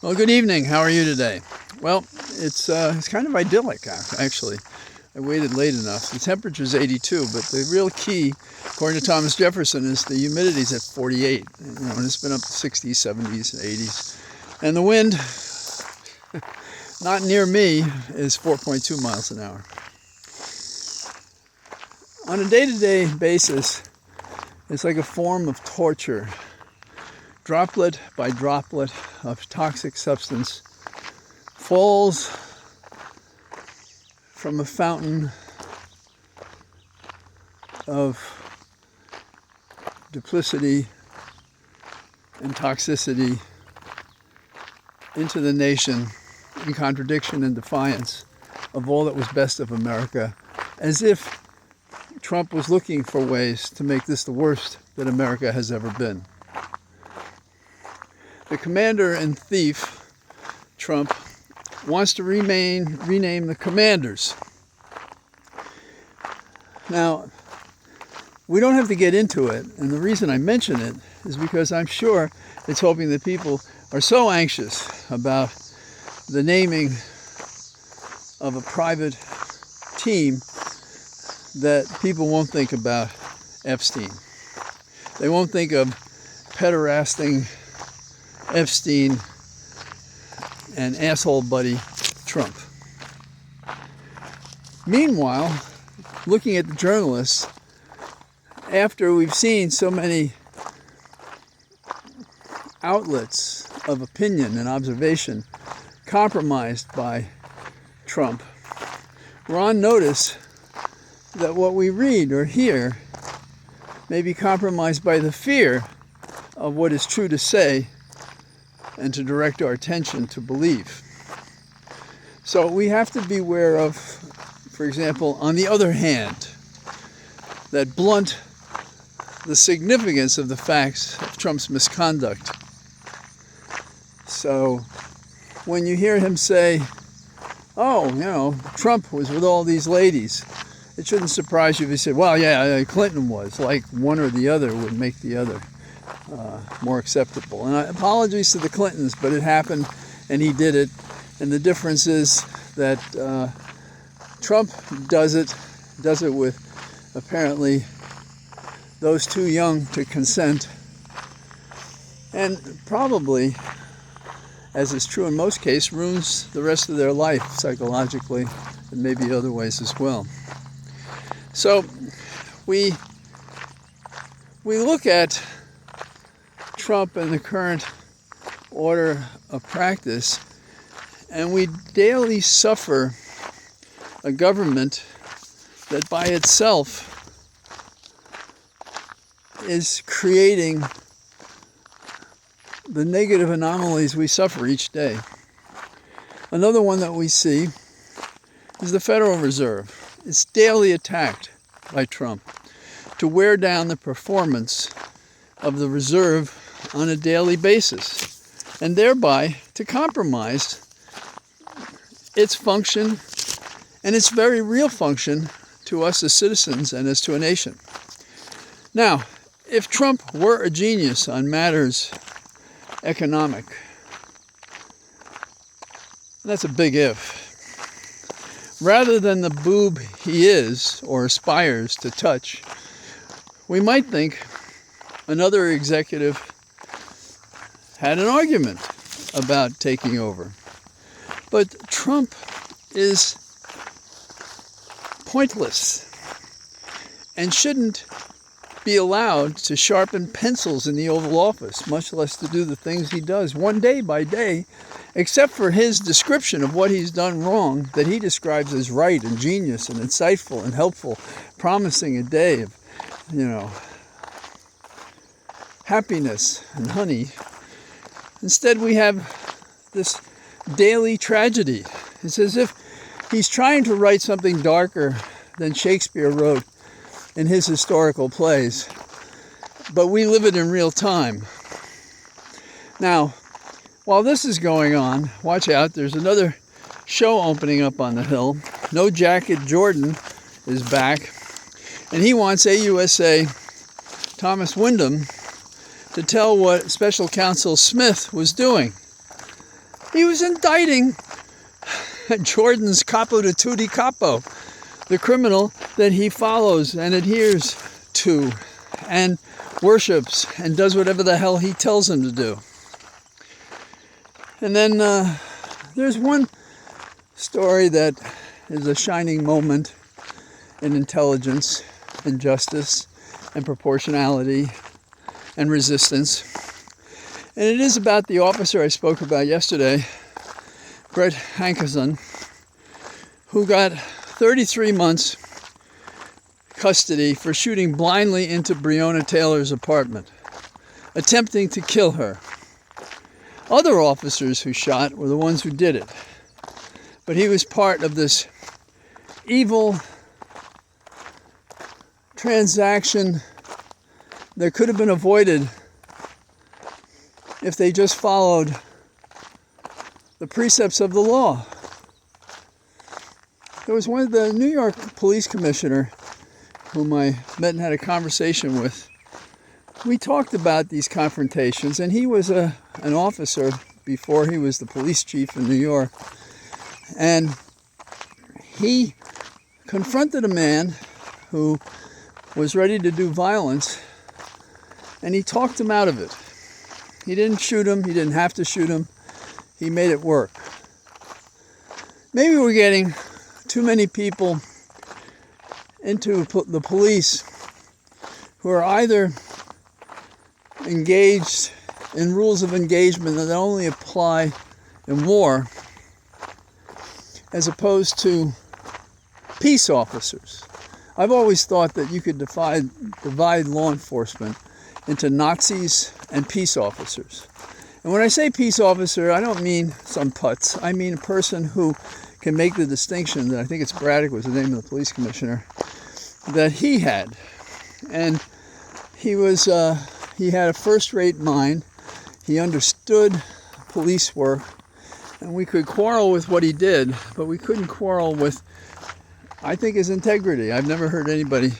Well, good evening. How are you today? Well, it's kind of idyllic, actually. I waited late enough. The temperature's 82, but the real key, according to Thomas Jefferson, is the humidity's at 48. And it's been up to 60s, 70s, and 80s. And the wind, not near me, is 4.2 miles an hour. On a day-to-day basis, it's like a form of torture. Droplet by droplet of toxic substance falls from a fountain of duplicity and toxicity into the nation in contradiction and defiance of all that was best of America, as if Trump was looking for ways to make this the worst that America has ever been. The commander and thief, Trump, wants to rename the commanders. Now, we don't have to get into it, and the reason I mention it is because I'm sure it's hoping that people are so anxious about the naming of a private team that people won't think about Epstein. They won't think of pederasting Epstein and asshole buddy Trump. Meanwhile, looking at the journalists, after we've seen so many outlets of opinion and observation compromised by Trump, we're on notice that what we read or hear may be compromised by the fear of what is true to say and to direct our attention to believe. So we have to be aware of, for example, on the other hand, that blunt the significance of the facts of Trump's misconduct. So when you hear him say, Trump was with all these ladies, it shouldn't surprise you if he said, well, yeah, Clinton was, like one or the other would make the other more acceptable. And apologies to the Clintons, but it happened and he did it. And the difference is that Trump does it with apparently those too young to consent. And probably, as is true in most cases, ruins the rest of their life psychologically and maybe other ways as well. So we look at Trump and the current order of practice, and we daily suffer a government that by itself is creating the negative anomalies we suffer each day. Another one that we see is the Federal Reserve. It's daily attacked by Trump to wear down the performance of the reserve on a daily basis, and thereby to compromise its function and its very real function to us as citizens and as to a nation. Now, if Trump were a genius on matters economic, that's a big if, rather than the boob he is or aspires to touch, we might think another executive had an argument about taking over. But Trump is pointless and shouldn't be allowed to sharpen pencils in the Oval Office, much less to do the things he does one day by day, except for his description of what he's done wrong that he describes as right and genius and insightful and helpful, promising a day of, happiness and honey. Instead, we have this daily tragedy. It's as if he's trying to write something darker than Shakespeare wrote in his historical plays, but we live it in real time. Now, while this is going on, watch out, there's another show opening up on the Hill. No Jacket Jordan is back, and he wants AUSA Thomas Wyndham to tell what Special Counsel Smith was doing. He was indicting Jordan's capo di tutti capo, the criminal that he follows and adheres to and worships and does whatever the hell he tells him to do. And then there's one story that is a shining moment in intelligence and justice and proportionality and resistance. And it is about the officer I spoke about yesterday, Brett Hankison, who got 33 months custody for shooting blindly into Breonna Taylor's apartment, attempting to kill her. Other officers who shot were the ones who did it. But he was part of this evil transaction that could have been avoided if they just followed the precepts of the law. There was the New York police commissioner whom I met and had a conversation with. We talked about these confrontations, and he was an officer before he was the police chief in New York. And he confronted a man who was ready to do violence, and he talked him out of it. He didn't shoot him. He didn't have to shoot him. He made it work. Maybe we're getting too many people into the police who are either engaged in rules of engagement that only apply in war, as opposed to peace officers. I've always thought that you could divide law enforcement into Nazis and peace officers. And when I say peace officer, I don't mean some putz. I mean a person who can make the distinction that I think it's Braddock was the name of the police commissioner that he had. And he had a first-rate mind. He understood police work, and we could quarrel with what he did, but we couldn't quarrel with, I think, his integrity. I've never heard anybody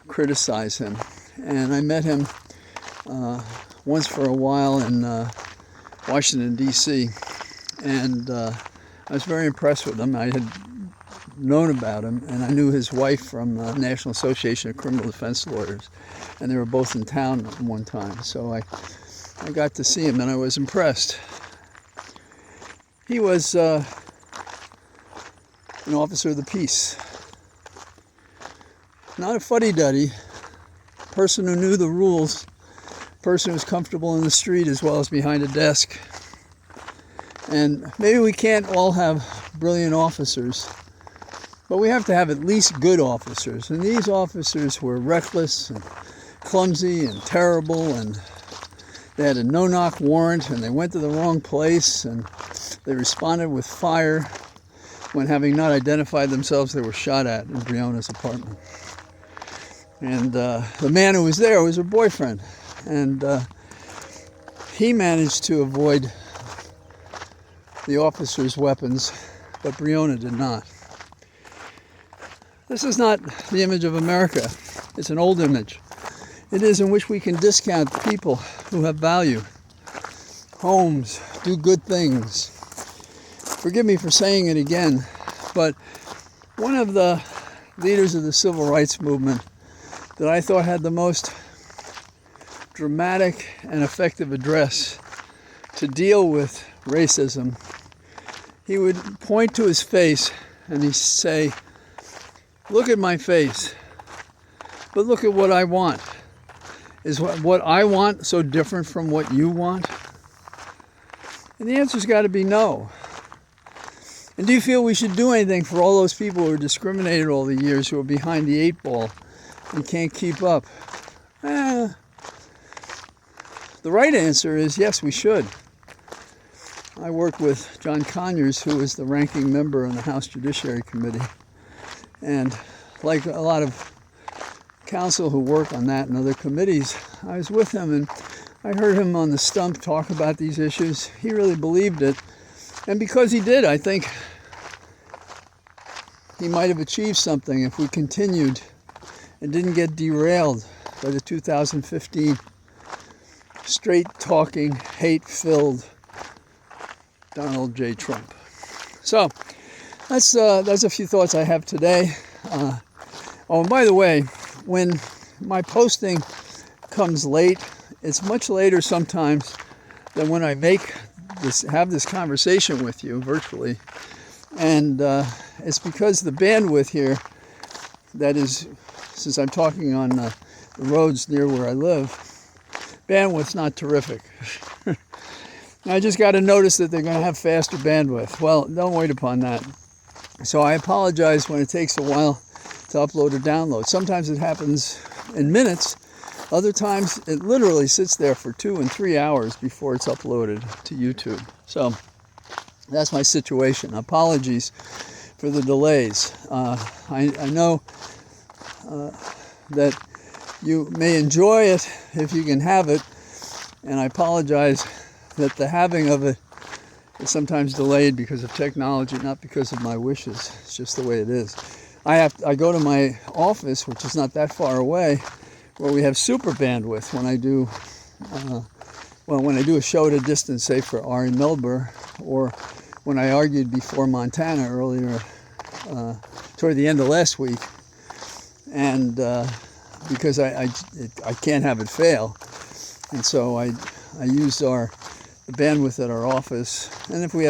criticize him. And I met him once for a while in Washington, D.C., and I was very impressed with him. I had known about him, and I knew his wife from the National Association of Criminal Defense Lawyers, and they were both in town at one time. So I got to see him, and I was impressed. He was an officer of the peace, not a fuddy-duddy, person who knew the rules, person who was comfortable in the street as well as behind a desk. And maybe we can't all have brilliant officers, but we have to have at least good officers. And these officers were reckless and clumsy and terrible, and they had a no-knock warrant, and they went to the wrong place, and they responded with fire when, having not identified themselves, they were shot at in Breonna's apartment. And the man who was there was her boyfriend, and he managed to avoid the officer's weapons, but Breonna did not. This is not the image of America. It's an old image. It is in which we can discount people who have value, homes, do good things. Forgive me for saying it again, but one of the leaders of the civil rights movement that I thought had the most dramatic and effective address to deal with racism, he would point to his face and he'd say, "Look at my face, but look at what I want. Is what I want so different from what you want?" And the answer's got to be no. And do you feel we should do anything for all those people who are discriminated all the years, who are behind the 8 ball and can't keep up? The right answer is yes, we should. I work with John Conyers, who is the ranking member on the House Judiciary Committee. And like a lot of counsel who work on that and other committees, I was with him and I heard him on the stump talk about these issues. He really believed it. And because he did, I think he might have achieved something if we continued and didn't get derailed by the 2015 straight-talking, hate-filled Donald J. Trump. So that's a few thoughts I have today. Oh, and by the way, when my posting comes late, it's much later sometimes than when I have this conversation with you virtually. And it's because the bandwidth here, that is, since I'm talking on the roads near where I live, bandwidth's not terrific. I just got to notice that they're going to have faster bandwidth. Well, don't wait upon that. So I apologize when it takes a while to upload or download. Sometimes it happens in minutes. Other times it literally sits there for 2 and 3 hours before it's uploaded to YouTube. So that's my situation. Apologies for the delays. I know that you may enjoy it if you can have it, and I apologize that the having of it is sometimes delayed because of technology, not because of my wishes. It's just the way it is. I go to my office, which is not that far away, where we have super bandwidth when I do when I do a show at a distance, say for Ari Melber, or when I argued before Montana earlier toward the end of last week, and because I can't have it fail, and so I use the bandwidth at our office. And if we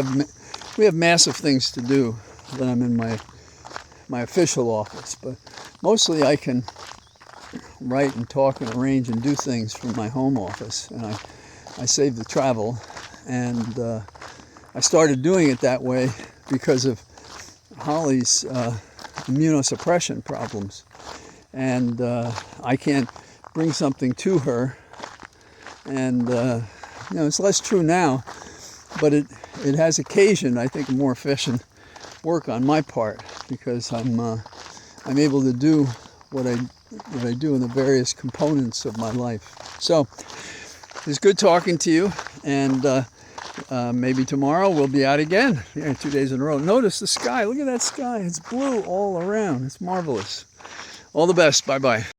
have massive things to do, then I'm in my official office. But mostly I can write and talk and arrange and do things from my home office, and I save the travel. And I started doing it that way because of Holly's immunosuppression problems, and I can't bring something to her. And it's less true now, but it has occasioned, I think, a more efficient work on my part, because I'm able to do what I do in the various components of my life. So it's good talking to you, and maybe tomorrow we'll be out again. 2 days in a row. Notice the sky. Look at that sky. It's blue all around. It's marvelous. All the best. Bye-bye.